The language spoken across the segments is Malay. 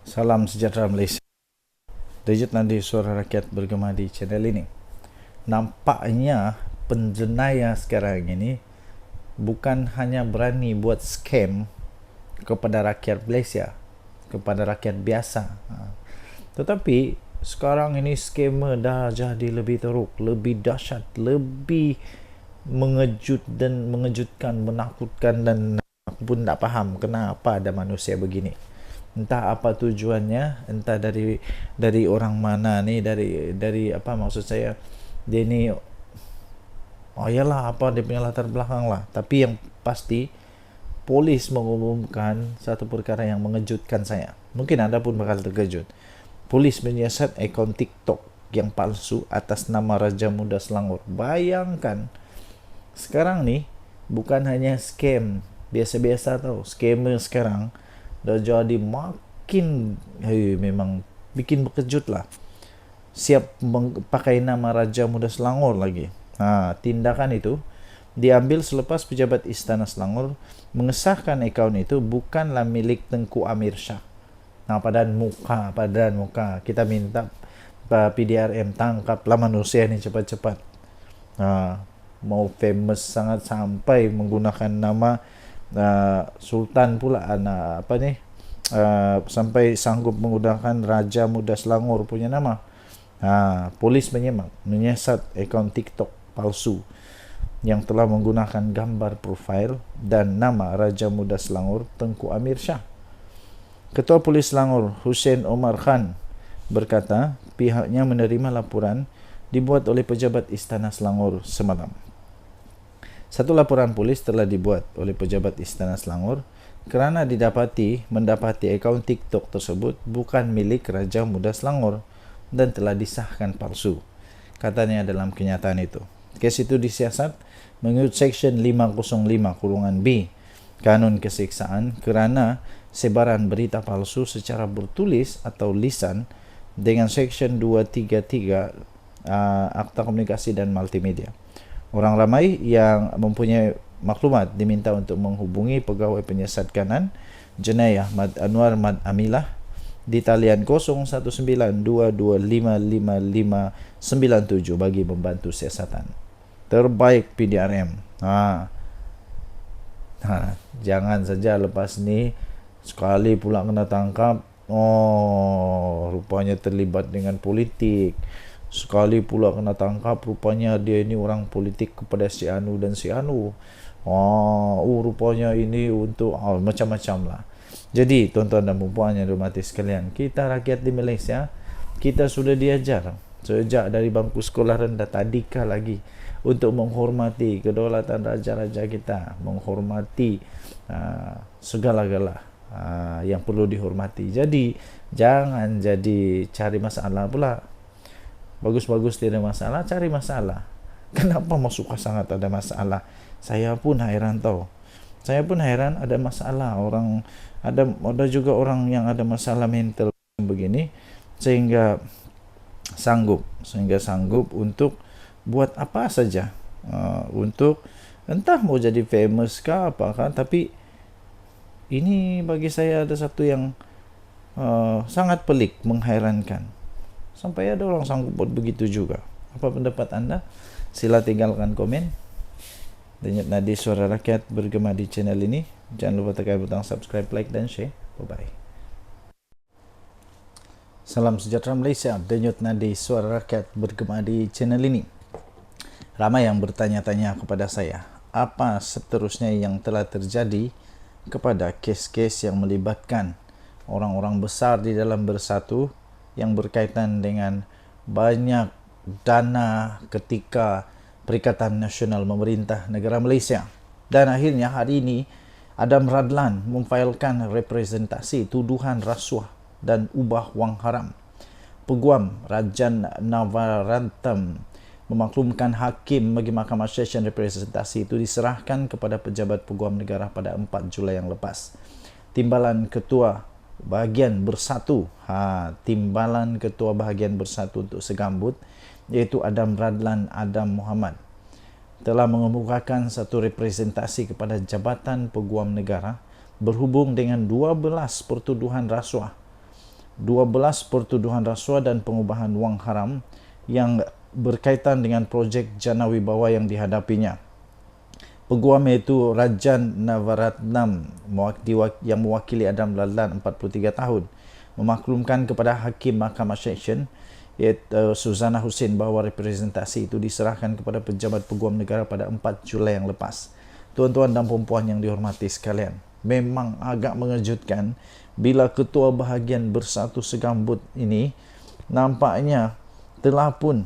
Salam sejahtera Malaysia. Dejut Nadi, suara rakyat bergema di channel ini. Nampaknya penjenayah sekarang ini bukan hanya berani buat scam kepada rakyat Malaysia, kepada rakyat biasa, tetapi sekarang ini scammer dah jadi lebih teruk, lebih dahsyat, lebih mengejutkan, menakutkan, dan aku pun tak faham kenapa ada manusia begini. Entah apa tujuannya, entah dari orang mana ni, dari apa maksud saya, dia ni yalah apa dia punya latar belakang lah. Tapi yang pasti polis mengumumkan satu perkara yang mengejutkan saya. Mungkin anda pun bakal terkejut. Polis menyiasat akaun TikTok yang palsu atas nama Raja Muda Selangor. Bayangkan, sekarang ni bukan hanya scam biasa-biasa tau. Scammer sekarang dah jadi makin memang bikin berkejut lah. Siap pakai nama Raja Muda Selangor lagi. Tindakan itu diambil selepas pejabat Istana Selangor mengesahkan akaun itu bukanlah milik Tengku Amir Shah. Padan muka kita minta PDRM tangkaplah manusia ni cepat-cepat. Mau famous sangat sampai menggunakan nama Sultan pula, sampai sanggup menggunakan Raja Muda Selangor punya nama. Polis menyiasat akaun TikTok palsu yang telah menggunakan gambar profil dan nama Raja Muda Selangor Tengku Amir Shah. Ketua Polis Selangor Hussein Omar Khan berkata pihaknya menerima laporan dibuat oleh pejabat Istana Selangor semalam. Satu laporan polis telah dibuat oleh pejabat Istana Selangor kerana mendapati akaun TikTok tersebut bukan milik Raja Muda Selangor dan telah disahkan palsu, katanya dalam kenyataan itu. Kes itu disiasat mengikut Seksyen 505(b) Kanun Keseksaan kerana sebaran berita palsu secara bertulis atau lisan dengan Seksyen 233 Akta Komunikasi dan Multimedia. Orang ramai yang mempunyai maklumat diminta untuk menghubungi Pegawai Penyiasat Kanan Jenayah Mad Anwar Mad Amilah di talian 0192255597 bagi membantu siasatan. Terbaik PDRM. Jangan saja lepas ni sekali pula kena tangkap, rupanya terlibat dengan politik. Sekali pula kena tangkap, rupanya dia ini orang politik kepada si Anu dan si Anu. Rupanya ini untuk macam-macam lah. Jadi tuan-tuan dan puan yang dihormati sekalian, kita rakyat di Malaysia, kita sudah diajar sejak dari bangku sekolah rendah tadika lagi untuk menghormati kedaulatan raja-raja kita, menghormati segala-gala yang perlu dihormati. Jadi jangan jadi cari masalah pula. Bagus-bagus tidak masalah, cari masalah. Kenapa suka sangat ada masalah? Saya pun heran tau. Saya pun heran ada masalah. Ada juga orang yang ada masalah mental begini sehingga sanggup untuk buat apa saja, untuk entah mau jadi famous kah apa kan. Tapi ini bagi saya ada satu yang sangat pelik, menghairankan. Sampai ada orang sanggup buat begitu juga. Apa pendapat anda? Sila tinggalkan komen. Denyut nadi suara rakyat bergema di channel ini. Jangan lupa tekan butang subscribe, like dan share. Bye-bye. Salam sejahtera Malaysia. Denyut nadi suara rakyat bergema di channel ini. Ramai yang bertanya-tanya kepada saya, apa seterusnya yang telah terjadi kepada kes-kes yang melibatkan orang-orang besar di dalam Bersatu yang berkaitan dengan banyak dana ketika Perikatan Nasional Memerintah Negara Malaysia. Dan akhirnya hari ini Adam Radlan memfailkan representasi tuduhan rasuah dan ubah wang haram. Peguam Rajan Navarantam memaklumkan hakim bagi Mahkamah Session representasi itu diserahkan kepada pejabat peguam negara pada 4 Julai yang lepas. Timbalan Ketua Bahagian Bersatu, timbalan Ketua Bahagian Bersatu untuk Segambut, iaitu Adam Radlan Adam Muhammad, telah mengemukakan satu representasi kepada Jabatan Peguam Negara berhubung dengan 12 pertuduhan rasuah dan pengubahan wang haram yang berkaitan dengan projek Jana Wibawa yang dihadapinya. Peguam iaitu Rajan Navaratnam yang mewakili Adam Radlan 43 tahun memaklumkan kepada Hakim Mahkamah Seksyen iaitu Suzana Husin bahawa representasi itu diserahkan kepada Pejabat Peguam Negara pada 4 Julai yang lepas. Tuan-tuan dan puan-puan yang dihormati sekalian, memang agak mengejutkan bila Ketua Bahagian Bersatu Segambut ini nampaknya telah pun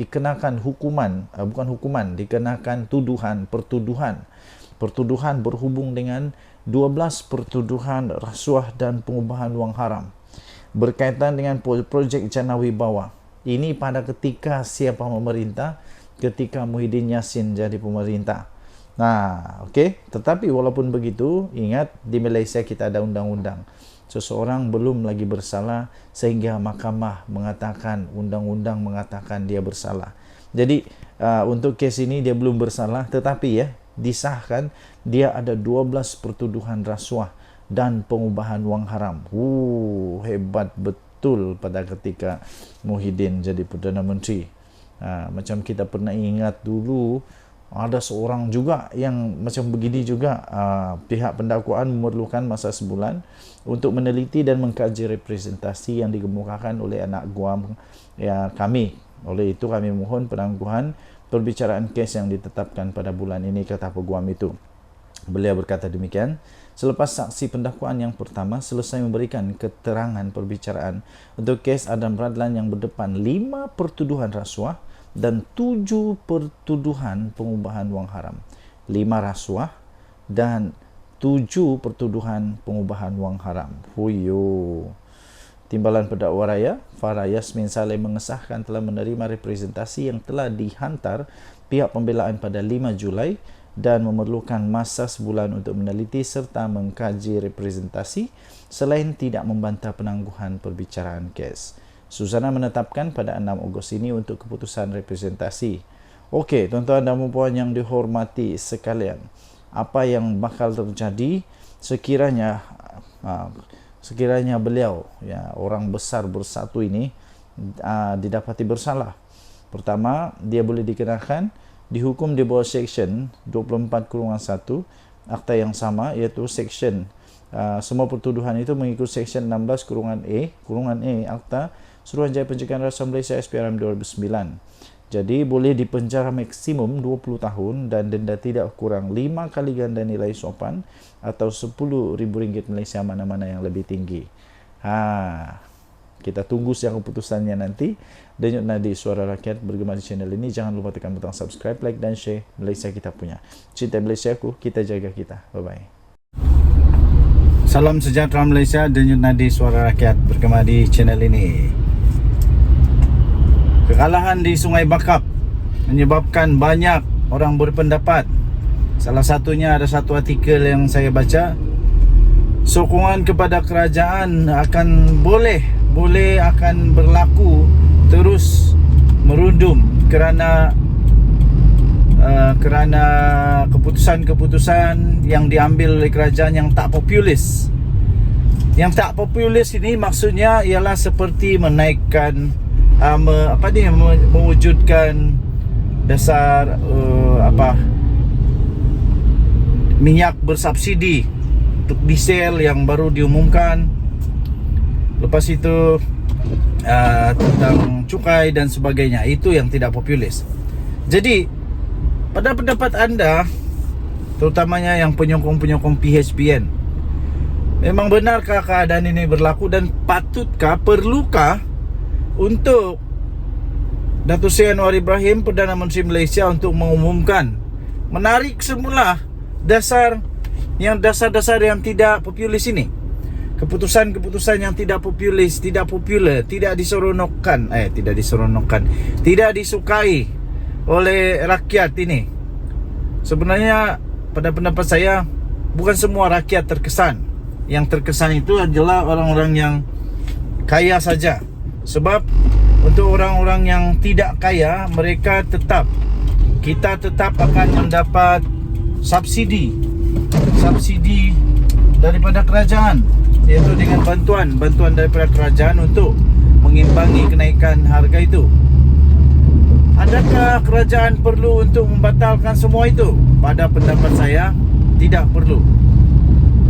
dikenakan hukuman, dikenakan pertuduhan berhubung dengan 12 pertuduhan rasuah dan pengubahan wang haram berkaitan dengan projek Jana Wibawa. Ini pada ketika siapa memerintah? Ketika Muhyiddin Yassin jadi pemerintah. Okey. Tetapi walaupun begitu, ingat di Malaysia kita ada undang-undang. Seseorang belum lagi bersalah sehingga mahkamah mengatakan, undang-undang mengatakan dia bersalah. Jadi untuk kes ini dia belum bersalah, tetapi disahkan dia ada 12 pertuduhan rasuah dan pengubahan wang haram. Hebat betul pada ketika Muhyiddin jadi Perdana Menteri. Macam kita pernah ingat dulu, ada seorang juga yang macam begini juga. Pihak pendakwaan memerlukan masa sebulan untuk meneliti dan mengkaji representasi yang dikemukakan oleh anak guam kami. Oleh itu kami mohon penangguhan perbicaraan kes yang ditetapkan pada bulan ini, kata peguam itu. Beliau berkata demikian selepas saksi pendakwaan yang pertama selesai memberikan keterangan perbicaraan untuk kes Adam Radlan yang berdepan 5 pertuduhan rasuah dan 7 pertuduhan pengubahan wang haram. 5 rasuah dan 7 pertuduhan pengubahan wang haram. Timbalan Pendakwa Raya Farah Yasmin Saleh mengesahkan telah menerima representasi yang telah dihantar pihak pembelaan pada 5 Julai dan memerlukan masa sebulan untuk meneliti serta mengkaji representasi selain tidak membantah penangguhan perbicaraan kes. Suzana menetapkan pada 6 Ogos ini untuk keputusan representasi. Okey, tuan-tuan dan puan yang dihormati sekalian, apa yang bakal terjadi sekiranya beliau, orang besar Bersatu ini didapati bersalah? Pertama, dia boleh dikenakan dihukum di bawah Seksyen 24/1 Akta yang sama, iaitu Seksyen semua pertuduhan itu mengikut Seksyen 16/A Akta Suruhanjaya Pencegahan Rasuah Malaysia SPRM 2009. Jadi boleh dipenjara maksimum 20 tahun dan denda tidak kurang 5 kali ganda nilai sopan atau RM10,000 Malaysia, mana-mana yang lebih tinggi. Kita tunggu siang keputusannya nanti. Denyut Nadi Suara Rakyat bergema di channel ini. Jangan lupa tekan butang subscribe, like dan share. Malaysia kita punya. Cinta Malaysia ku, kita jaga kita. Bye-bye. Salam sejahtera Malaysia. Denyut Nadi Suara Rakyat bergema di channel ini. Kekalahan di Sungai Bakap menyebabkan banyak orang berpendapat. Salah satunya ada satu artikel yang saya baca, sokongan kepada kerajaan akan boleh akan berlaku terus merundum kerana keputusan-keputusan yang diambil oleh kerajaan yang tak populis. Yang tak populis ini maksudnya ialah seperti menaikkan mewujudkan dasar minyak bersubsidi untuk diesel yang baru diumumkan. Lepas itu tentang cukai dan sebagainya. Itu yang tidak populis. Jadi pada pendapat anda, terutamanya yang penyokong-penyokong PHBN, memang benarkah keadaan ini berlaku dan patutkah, perlukah untuk Datuk Seri Anwar Ibrahim, Perdana Menteri Malaysia, untuk mengumumkan, menarik semula dasar yang tidak populis ini, keputusan-keputusan yang tidak populis, tidak popular, tidak disukai oleh rakyat ini. Sebenarnya pada pendapat saya, bukan semua rakyat terkesan. yang terkesan itu adalah orang-orang yang kaya saja. Sebab untuk orang-orang yang tidak kaya, kita tetap akan mendapat subsidi daripada kerajaan, iaitu dengan bantuan daripada kerajaan untuk mengimbangi kenaikan harga itu. Adakah kerajaan perlu untuk membatalkan semua itu? Pada pendapat saya, tidak perlu.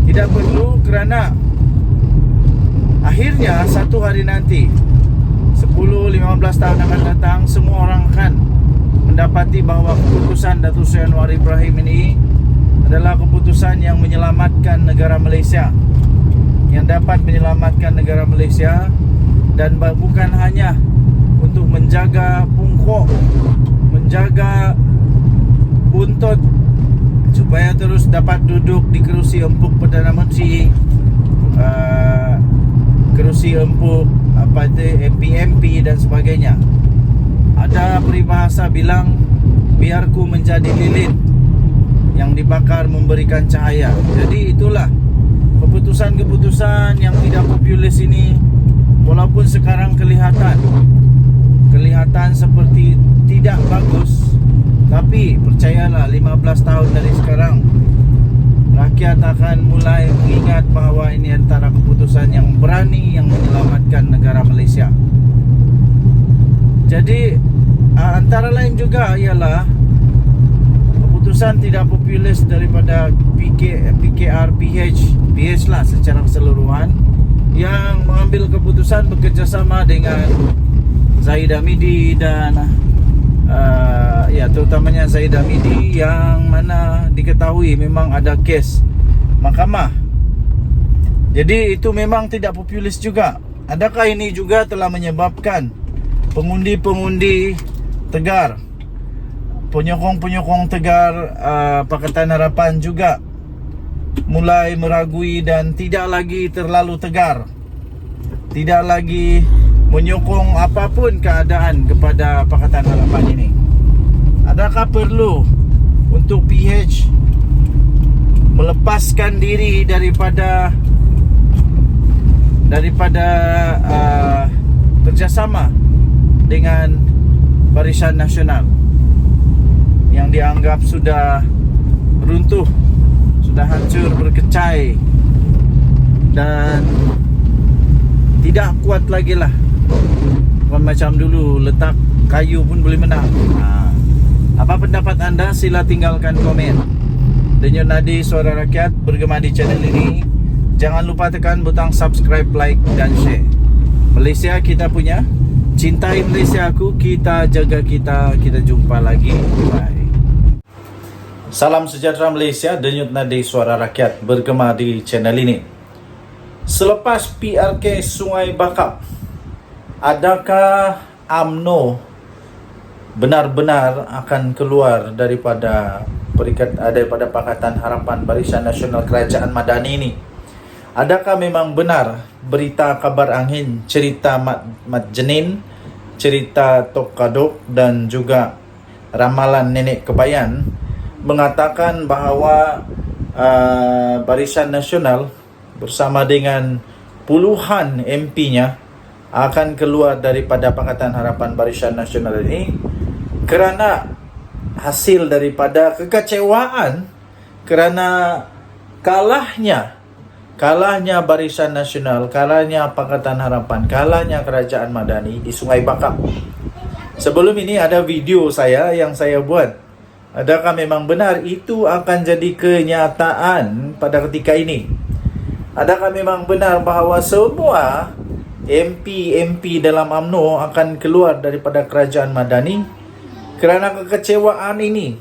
Tidak perlu, kerana akhirnya satu hari nanti, 10-15 tahun akan datang, semua orang akan mendapati bahawa keputusan Datuk Seri Anwar Ibrahim ini adalah keputusan yang menyelamatkan negara Malaysia, yang dapat menyelamatkan negara Malaysia, dan bukan hanya untuk menjaga pungkok, menjaga buntut supaya terus dapat duduk di kerusi empuk Perdana Menteri, kerusi empuk MP dan sebagainya. Ada peribahasa bilang, biarku menjadi lilin yang dibakar memberikan cahaya. Jadi itulah keputusan-keputusan yang tidak populis ini, walaupun sekarang kelihatan seperti tidak bagus, tapi percayalah, 15 tahun dari sekarang rakyat akan mulai mengingat bahawa ini antara keputusan yang berani yang menyelamatkan negara Malaysia. Jadi antara lain juga ialah keputusan tidak populis daripada PKR PH lah secara keseluruhan, yang mengambil keputusan bekerjasama dengan Zahid Hamidi dan terutamanya Zahid Hamidi, yang mana diketahui memang ada kes mahkamah. Jadi itu memang tidak populis juga. Adakah ini juga telah menyebabkan pengundi-pengundi tegar, penyokong-penyokong tegar Pakatan Harapan juga mulai meragui dan tidak lagi terlalu tegar, tidak lagi menyokong apapun keadaan kepada Pakatan Harapan ini? Adakah perlu untuk PH melepaskan diri daripada kerjasama dengan Barisan Nasional yang dianggap sudah runtuh, sudah hancur berkecai dan tidak kuat lagi lah? Bukan macam dulu, letak kayu pun boleh menang. Apa pendapat anda? Sila tinggalkan komen. Denyut Nadi Suara Rakyat bergema di channel ini. Jangan lupa tekan butang subscribe, like dan share. Malaysia kita punya, cintai Malaysia aku, kita jaga kita jumpa lagi. Bye. Salam sejahtera Malaysia. Denyut Nadi Suara Rakyat bergema di channel ini. Selepas PRK Sungai Bakap, adakah UMNO benar-benar akan keluar daripada Pakatan Harapan Barisan Nasional Kerajaan Madani ini? Adakah memang benar berita kabar angin, cerita Mat Jenin, cerita Tok Kadok dan juga ramalan Nenek Kebayan mengatakan bahawa Barisan Nasional bersama dengan puluhan MP-nya akan keluar daripada Pakatan Harapan Barisan Nasional ini kerana hasil daripada kekecewaan, kerana kalahnya Barisan Nasional, kalahnya Pakatan Harapan, kalahnya Kerajaan Madani di Sungai Bakap. Sebelum ini ada video yang saya buat. Adakah memang benar itu akan jadi kenyataan pada ketika ini? Adakah memang benar bahawa semua MP dalam UMNO akan keluar daripada Kerajaan Madani kerana kekecewaan ini?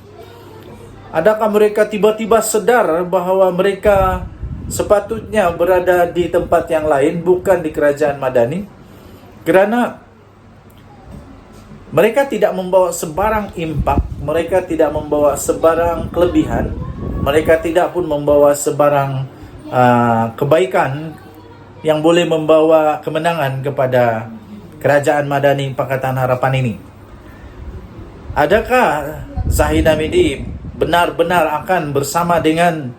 Adakah mereka tiba-tiba sedar bahawa mereka sepatutnya berada di tempat yang lain, bukan di Kerajaan Madani, kerana mereka tidak membawa sebarang impak, mereka tidak membawa sebarang kelebihan, mereka tidak pun membawa sebarang kebaikan yang boleh membawa kemenangan kepada Kerajaan Madani Pakatan Harapan ini. Adakah Zahid Hamidi benar-benar akan bersama dengan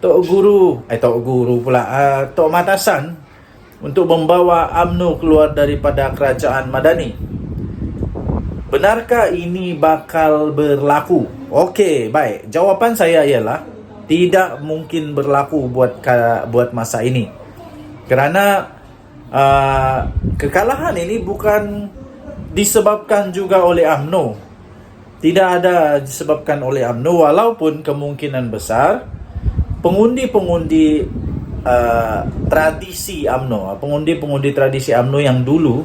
Tok Guru pula, Tok Matasan untuk membawa UMNO keluar daripada kerajaan Madani. Benarkah ini bakal berlaku? Okey, baik. Jawapan saya ialah tidak mungkin berlaku buat masa ini. Kerana kekalahan ini bukan disebabkan juga oleh UMNO. Tidak ada disebabkan oleh UMNO, walaupun kemungkinan besar pengundi-pengundi tradisi UMNO, pengundi-pengundi tradisi UMNO yang dulu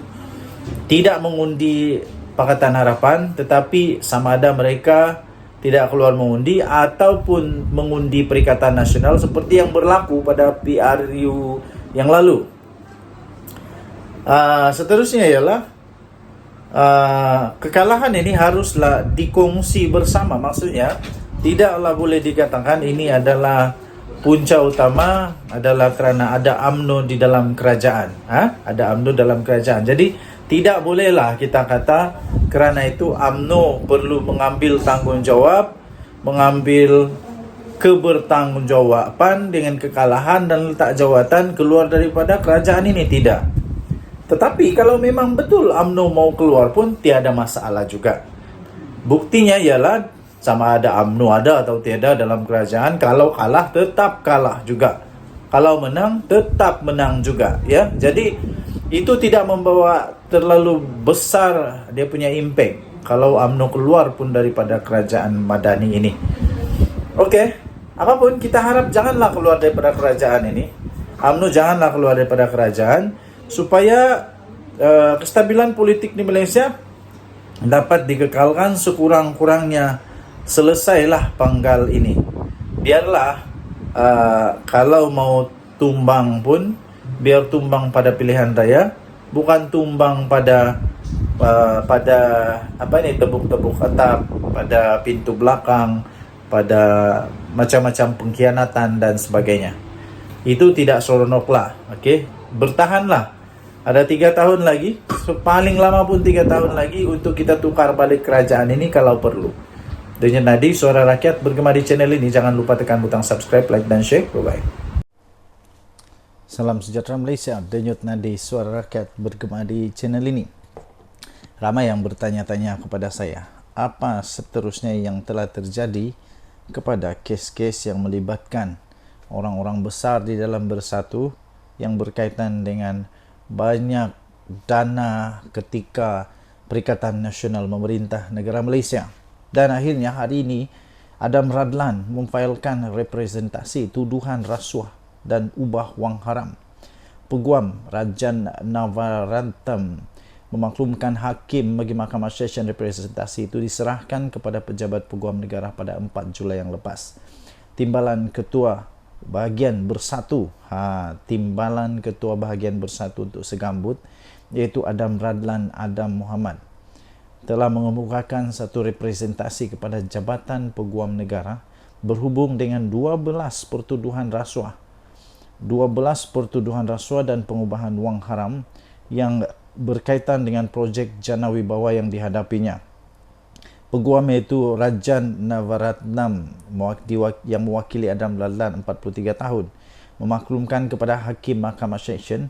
tidak mengundi Pakatan Harapan, tetapi sama ada mereka tidak keluar mengundi ataupun mengundi Perikatan Nasional seperti yang berlaku pada PRU yang lalu. Seterusnya ialah kekalahan ini haruslah dikongsi bersama. Maksudnya tidaklah boleh dikatakan ini adalah punca utama adalah kerana ada UMNO di dalam kerajaan. Ada UMNO dalam kerajaan. Jadi tidak bolehlah kita kata kerana itu UMNO perlu mengambil tanggungjawab, mengambil kebertanggungjawaban dengan kekalahan dan letak jawatan keluar daripada kerajaan ini. Tidak. Tetapi kalau memang betul UMNO mau keluar pun tiada masalah juga. Buktinya ialah sama ada UMNO ada atau tiada dalam kerajaan, kalau kalah tetap kalah juga, kalau menang tetap menang juga, ya. Jadi itu tidak membawa terlalu besar dia punya impact kalau UMNO keluar pun daripada kerajaan Madani ini. Okey, apapun kita harap janganlah keluar daripada kerajaan ini. UMNO janganlah keluar daripada kerajaan supaya kestabilan politik di Malaysia dapat dikekalkan sekurang-kurangnya. Selesailah panggal ini. Biarlah kalau mau tumbang pun biar tumbang pada pilihan raya, bukan tumbang pada tebuk-tebuk atap, pada pintu belakang, pada macam-macam pengkhianatan dan sebagainya. Itu tidak seronoklah. Okey, bertahanlah. Ada 3 tahun lagi, paling lama pun 3 tahun lagi untuk kita tukar balik kerajaan ini kalau perlu. Denyut Nadi, Suara Rakyat bergema di channel ini. Jangan lupa tekan butang subscribe, like dan share. Bye-bye. Salam sejahtera Malaysia. Denyut Nadi, Suara Rakyat bergema di channel ini. Ramai yang bertanya-tanya kepada saya, apa seterusnya yang telah terjadi kepada kes-kes yang melibatkan orang-orang besar di dalam Bersatu yang berkaitan dengan banyak dana ketika Perikatan Nasional memerintah negara Malaysia. Dan akhirnya hari ini Adam Radlan memfailkan representasi tuduhan rasuah dan ubah wang haram. Peguam Rajan Navaratnam memaklumkan hakim bagi Mahkamah Session representasi itu diserahkan kepada pejabat peguam negara pada 4 Julai yang lepas. Timbalan Ketua Bahagian Bersatu, Timbalan Ketua Bahagian Bersatu untuk Segambut, iaitu Adam Radlan Adam Muhammad, telah mengemukakan satu representasi kepada Jabatan Peguam Negara berhubung dengan 12 pertuduhan rasuah. 12 pertuduhan rasuah dan pengubahan wang haram yang berkaitan dengan projek Jana Wibawa yang dihadapinya. Peguam iaitu Rajan Navaratnam yang mewakili Adam Radlan 43 tahun memaklumkan kepada Hakim Mahkamah Session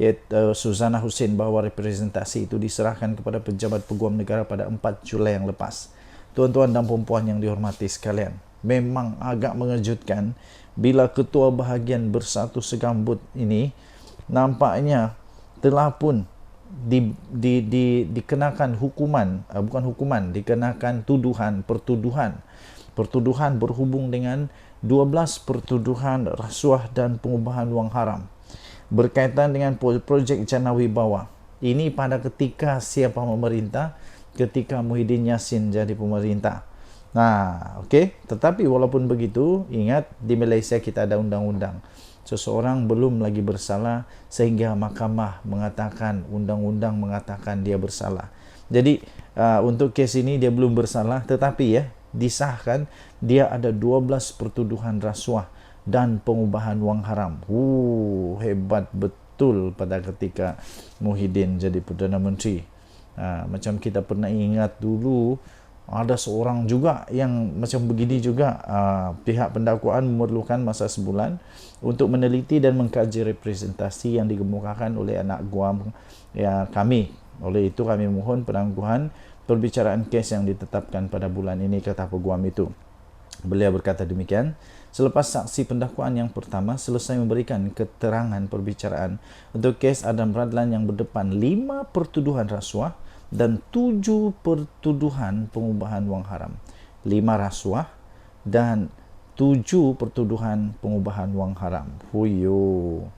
iaitu Suzana Hussein bahawa representasi itu diserahkan kepada pejabat peguam negara pada 4 Julai yang lepas. Tuan-tuan dan puan-puan yang dihormati sekalian, memang agak mengejutkan bila Ketua Bahagian Bersatu Segambut ini nampaknya telah pun dikenakan hukuman, dikenakan pertuduhan berhubung dengan 12 pertuduhan rasuah dan pengubahan wang haram berkaitan dengan projek Jana Wibawa. Ini pada ketika siapa memerintah? Ketika Muhyiddin Yassin jadi pemerintah. Okey. Tetapi walaupun begitu, ingat di Malaysia kita ada undang-undang. Seseorang belum lagi bersalah sehingga mahkamah mengatakan, undang-undang mengatakan dia bersalah. Jadi untuk kes ini dia belum bersalah, tetapi disahkan dia ada 12 pertuduhan rasuah dan pengubahan wang haram. Hebat betul pada ketika Muhyiddin jadi Perdana Menteri. Macam kita pernah ingat dulu Ada seorang juga yang macam begini juga, pihak pendakwaan memerlukan masa sebulan untuk meneliti dan mengkaji representasi yang dikemukakan oleh anak guam kami. Oleh itu kami mohon penangguhan perbicaraan kes yang ditetapkan pada bulan ini, kata peguam itu. Beliau berkata demikian selepas saksi pendakwaan yang pertama selesai memberikan keterangan perbicaraan untuk kes Adam Radlan yang berdepan 5 pertuduhan rasuah dan 7 pertuduhan pengubahan wang haram. 5 rasuah dan 7 pertuduhan pengubahan wang haram. Huyo.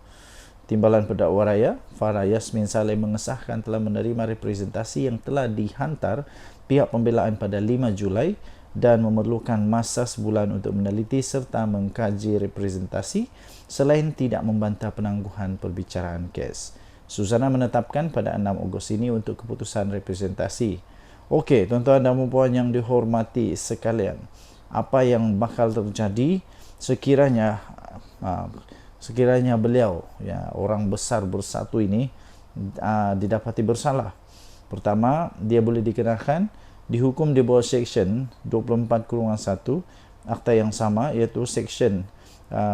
Timbalan pendakwa raya Farah Yasmin Saleh mengesahkan telah menerima representasi yang telah dihantar pihak pembelaan pada 5 Julai dan memerlukan masa sebulan untuk meneliti serta mengkaji representasi selain tidak membantah penangguhan perbicaraan kes. Susana menetapkan pada 6 Ogos ini untuk keputusan representasi. Okey, tuan-tuan dan puan yang dihormati sekalian, apa yang bakal terjadi sekiranya beliau, orang besar bersatu ini didapati bersalah? Pertama, dia boleh dikenakan dihukum di bawah Seksyen 24/1 Akta yang sama, iaitu Seksyen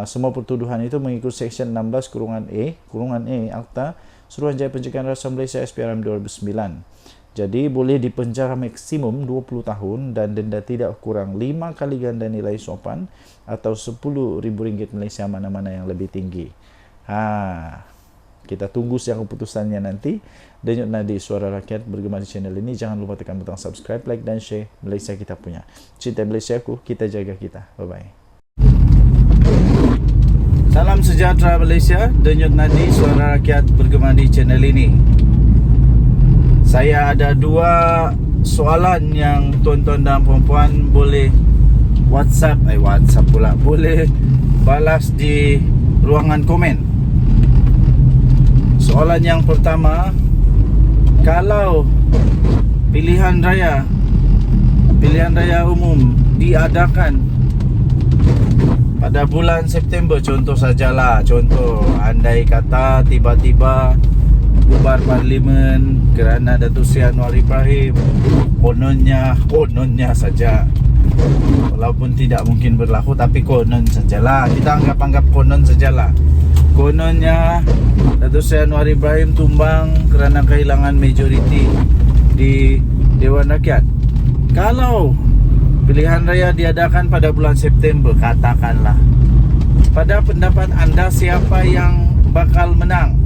semua pertuduhan itu mengikut Seksyen 16/A Akta Suruhanjaya Pencegahan Rasuah Malaysia SPRM 2009. Jadi boleh dipenjara maksimum 20 tahun dan denda tidak kurang 5 kali ganda nilai sopan atau RM10,000 Malaysia, mana-mana yang lebih tinggi. Kita tunggu siang keputusannya nanti. Denyut nadi Suara Rakyat bergema di channel ini. Jangan lupa tekan butang subscribe, like dan share. Malaysia kita punya. Cinta Malaysiaku, kita jaga kita. Bye-bye. Salam sejahtera Malaysia. Denyut nadi Suara Rakyat bergema di channel ini. Saya ada 2 soalan yang tuan-tuan dan puan-puan boleh WhatsApp pula, boleh balas di ruangan komen. Soalan yang pertama, kalau pilihan raya umum diadakan pada bulan September, contoh andai kata tiba-tiba bubar parlimen kerana Datuk Seri Anwar Ibrahim, kononnya saja, walaupun tidak mungkin berlaku, tapi konon sajalah, kita anggap konon sajalah. Kononnya Datuk Seri Anwar Ibrahim tumbang kerana kehilangan majoriti di Dewan Rakyat. Kalau pilihan raya diadakan pada bulan September, katakanlah, pada pendapat anda siapa yang bakal menang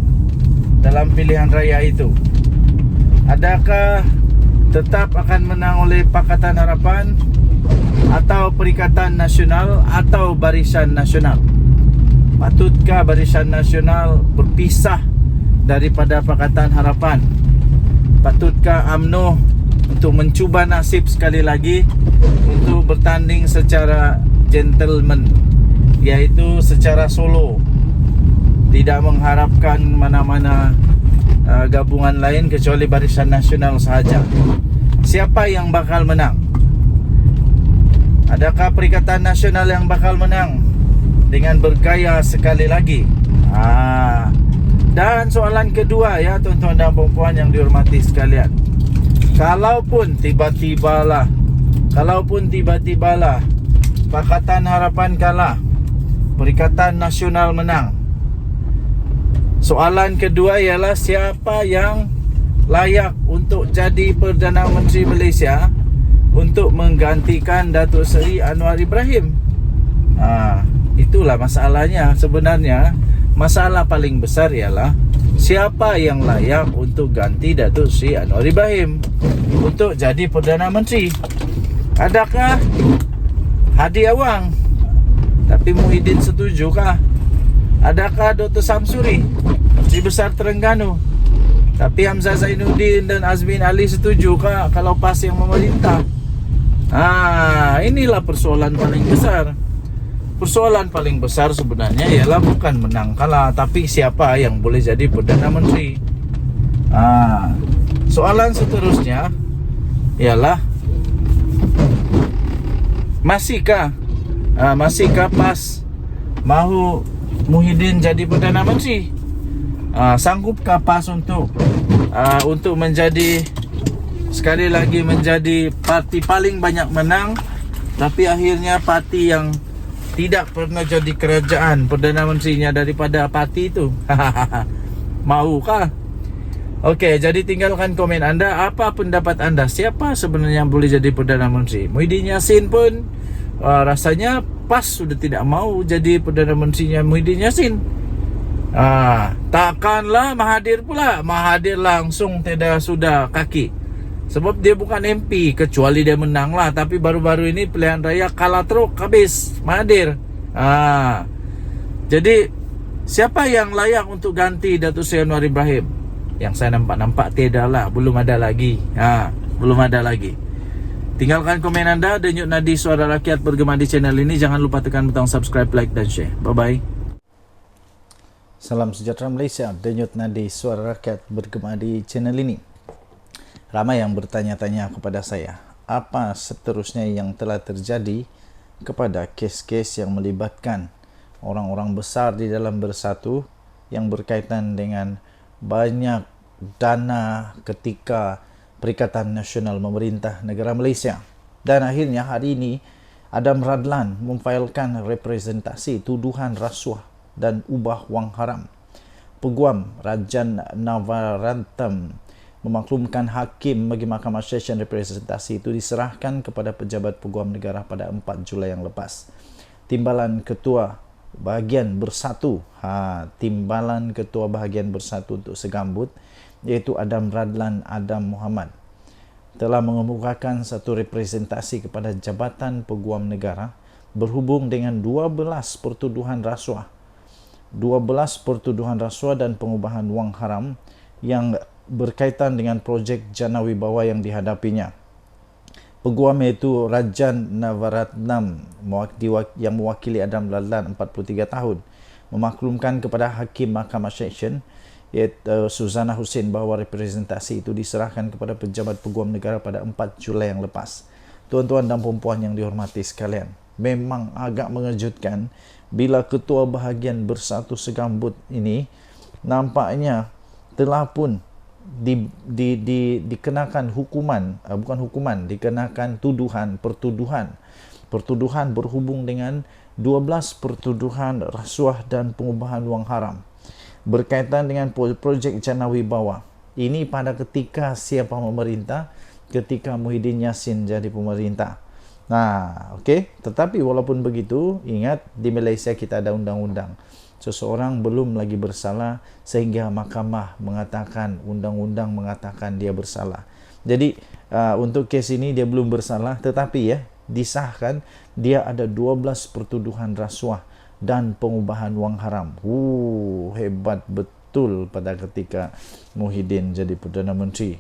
dalam pilihan raya itu? Adakah tetap akan menang oleh Pakatan Harapan atau Perikatan Nasional atau Barisan Nasional? Patutkah Barisan Nasional berpisah daripada Pakatan Harapan? Patutkah UMNO untuk mencuba nasib sekali lagi untuk bertanding secara gentleman, iaitu secara solo, tidak mengharapkan mana-mana gabungan lain kecuali Barisan Nasional sahaja? Siapa yang bakal menang? Adakah Perikatan Nasional yang bakal menang dengan bergaya sekali lagi? Dan soalan kedua, ya tuan-tuan dan puan yang dihormati sekalian, kalaupun tiba-tibalah Pakatan Harapan kalah, Perikatan Nasional menang, soalan kedua ialah siapa yang layak untuk jadi Perdana Menteri Malaysia untuk menggantikan Datuk Seri Anwar Ibrahim? Itulah masalahnya sebenarnya. Masalah paling besar ialah siapa yang layak untuk ganti Datuk Seri Anwar Ibrahim untuk jadi Perdana Menteri. Adakah Hadi Awang tapi Muhyiddin setujukah? Adakah Dr. Samsuri, Menteri Besar Terengganu, tapi Hamzah Zainuddin dan Azmin Ali setujukah kalau PAS yang memerintah? Inilah persoalan paling besar. Persoalan paling besar sebenarnya ialah bukan menang kalah, tapi siapa yang boleh jadi Perdana Menteri. Soalan seterusnya ialah masihkah PAS mahu Muhyiddin jadi Perdana Menteri? Sanggupkah PAS untuk menjadi sekali lagi menjadi parti paling banyak menang, tapi akhirnya parti yang tidak pernah jadi kerajaan Perdana Menterinya daripada parti itu. Maukah? Okey, jadi tinggalkan komen anda. Apa pendapat anda? Siapa sebenarnya yang boleh jadi Perdana Menteri? Muhyiddin Yassin pun rasanya PAS sudah tidak mau jadi Perdana Menterinya Muhyiddin Yassin. Takkanlah Mahathir pula. Mahathir langsung tidak sudah kaki. Sebab dia bukan MP, kecuali dia menang lah. Tapi baru-baru ini pilihan raya kalah teruk habis Mahathir. Jadi siapa yang layak untuk ganti Datuk Seri Anwar Ibrahim? Yang saya nampak tiada lah, belum ada lagi. Belum ada lagi. Tinggalkan komen anda. Denyut nadi suara rakyat bergema di channel ini. Jangan lupa tekan butang subscribe, like dan share. Bye bye. Salam sejahtera Malaysia. Denyut nadi suara rakyat bergema di channel ini. Ramai yang bertanya-tanya kepada saya, apa seterusnya yang telah terjadi kepada kes-kes yang melibatkan orang-orang besar di dalam Bersatu yang berkaitan dengan banyak dana ketika Perikatan Nasional memerintah negara Malaysia. Dan akhirnya hari ini Adam Radlan memfailkan representasi tuduhan rasuah dan ubah wang haram. Peguam Rajan Navaratnam memaklumkan hakim bagi Mahkamah Session representasi itu diserahkan kepada pejabat peguam negara pada 4 Julai yang lepas. Timbalan Ketua Bahagian Bersatu, Timbalan Ketua Bahagian Bersatu untuk Segambut, iaitu Adam Radlan Adam Muhammad, telah mengemukakan satu representasi kepada Jabatan Peguam Negara berhubung dengan 12 pertuduhan rasuah dan pengubahan wang haram yang berkaitan dengan projek Jana Wibawa yang dihadapinya. Peguam iaitu Rajan Navaratnam yang mewakili Adam Radlan 43 tahun memaklumkan kepada Hakim Mahkamah Session iaitu Suzana Hussein bahawa representasi itu diserahkan kepada pejabat peguam negara pada 4 Julai yang lepas. Tuan-tuan dan puan-puan yang dihormati sekalian, memang agak mengejutkan bila Ketua Bahagian Bersatu Segambut ini nampaknya telah pun dikenakan hukuman, dikenakan pertuduhan berhubung dengan 12 pertuduhan rasuah dan pengubahan wang haram berkaitan dengan projek Jana Wibawa. Ini pada ketika siapa memerintah? Ketika Muhyiddin Yassin jadi pemerintah. Okey. Tetapi walaupun begitu, ingat di Malaysia kita ada undang-undang. Seseorang belum lagi bersalah sehingga mahkamah mengatakan, undang-undang mengatakan dia bersalah. Jadi untuk kes ini dia belum bersalah, tetapi disahkan dia ada 12 pertuduhan rasuah dan pengubahan wang haram. Hebat betul pada ketika Muhyiddin jadi Perdana Menteri.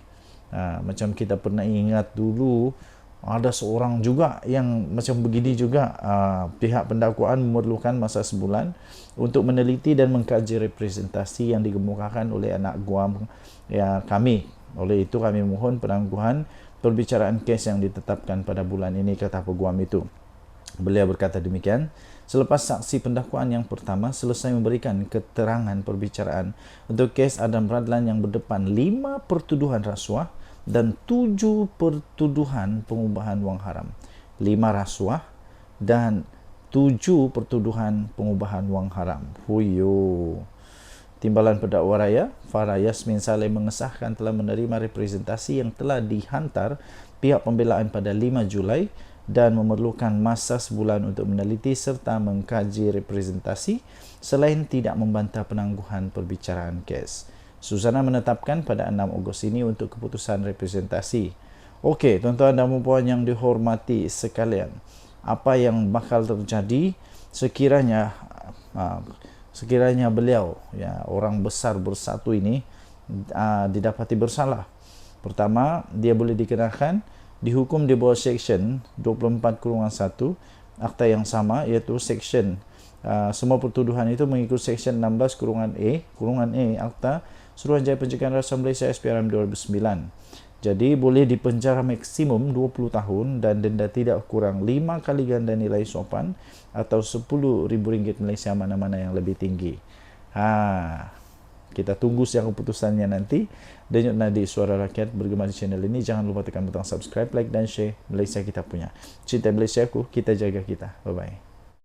Macam kita pernah ingat dulu, ada seorang juga yang macam begini juga. Pihak pendakwaan memerlukan masa sebulan untuk meneliti dan mengkaji representasi yang dikemukakan oleh anak guam kami. Oleh itu kami mohon penangguhan perbicaraan kes yang ditetapkan pada bulan ini, kata peguam itu. Beliau berkata demikian selepas saksi pendakwaan yang pertama selesai memberikan keterangan perbicaraan untuk kes Adam Radlan yang berdepan 5 pertuduhan rasuah dan 7 pertuduhan pengubahan wang haram. 5 rasuah dan 7 pertuduhan pengubahan wang haram. Timbalan Pendakwa Raya Farah Yasmin Saleh mengesahkan telah menerima representasi yang telah dihantar pihak pembelaan pada 5 Julai dan memerlukan masa sebulan untuk meneliti serta mengkaji representasi selain tidak membantah penangguhan perbicaraan kes. Suzana menetapkan pada 6 Ogos ini untuk keputusan representasi. Okey, tuan-tuan dan puan yang dihormati sekalian, apa yang bakal terjadi sekiranya beliau, orang besar Bersatu ini didapati bersalah? Pertama, dia boleh dikenakan dihukum di bawah Seksyen 24/1 Akta yang sama, iaitu Seksyen semua pertuduhan itu mengikut Seksyen 16/A Akta Suruhanjaya Pencegahan Rasuah Malaysia SPRM 2009. Jadi boleh dipenjara maksimum 20 tahun dan denda tidak kurang 5 kali ganda nilai sopan atau RM10,000 Malaysia mana-mana yang lebih tinggi. Kita tunggu siang keputusannya nanti. Denyut Nadi Suara Rakyat bergema di channel ini. Jangan lupa tekan butang subscribe, like dan share. Malaysia kita punya. Cinta Malaysia aku, kita jaga kita. Bye bye.